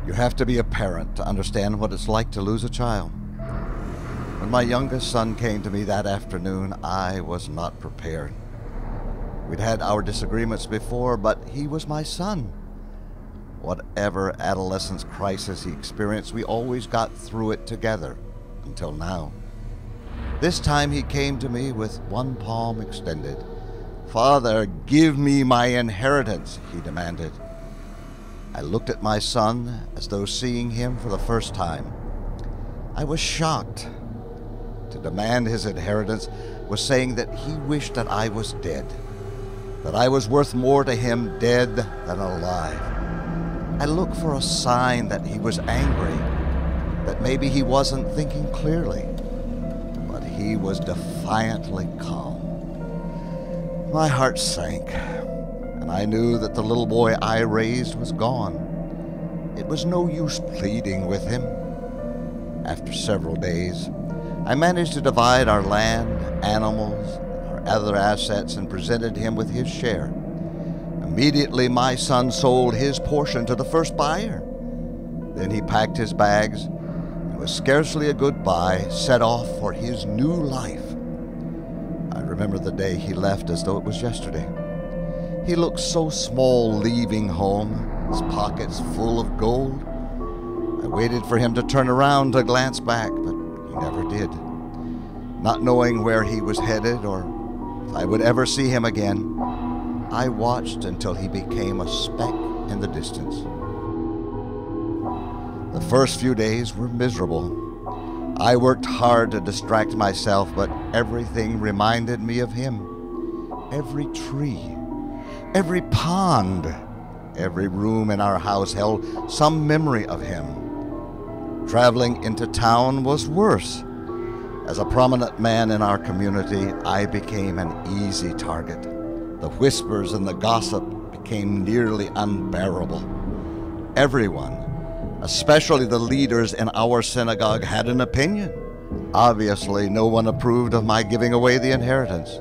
You have to be a parent to understand what it's like to lose a child. When my youngest son came to me that afternoon, I was not prepared. We'd had our disagreements before, but he was my son. Whatever adolescence crisis he experienced, we always got through it together, until now. This time he came to me with one palm extended. "Father, give me my inheritance," he demanded. I looked at my son as though seeing him for the first time. I was shocked. To demand his inheritance was saying that he wished that I was dead, that I was worth more to him dead than alive. I looked for a sign that he was angry, that maybe he wasn't thinking clearly, but he was defiantly calm. My heart sank, and I knew that the little boy I raised was gone. It was no use pleading with him. After several days, I managed to divide our land, animals, and our other assets and presented him with his share. Immediately, my son sold his portion to the first buyer. Then he packed his bags and, with scarcely a goodbye, set off for his new life. I remember the day he left as though it was yesterday. He looked so small leaving home, his pockets full of gold. I waited for him to turn around to glance back, but he never did. Not knowing where he was headed or if I would ever see him again, I watched until he became a speck in the distance. The first few days were miserable. I worked hard to distract myself, but everything reminded me of him. Every tree, every pond, every room in our house held some memory of him. Traveling into town was worse. As a prominent man in our community, I became an easy target. The whispers and the gossip became nearly unbearable. Everyone, especially the leaders in our synagogue, had an opinion. Obviously, no one approved of my giving away the inheritance.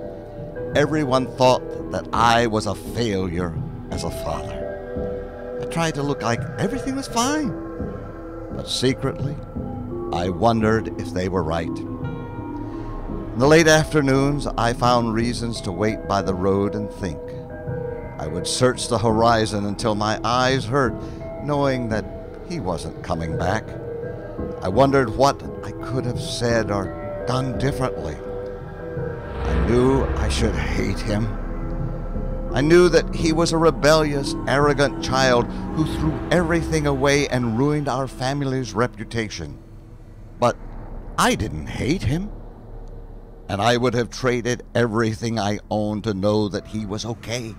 Everyone thought that I was a failure as a father. I tried to look like everything was fine, but secretly, I wondered if they were right. In the late afternoons, I found reasons to wait by the road and think. I would search the horizon until my eyes hurt, knowing that he wasn't coming back. I wondered what I could have said or done differently. I knew I should hate him. I knew that he was a rebellious, arrogant child who threw everything away and ruined our family's reputation. But I didn't hate him. And I would have traded everything I owned to know that he was okay.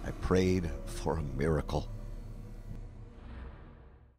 I prayed for a miracle.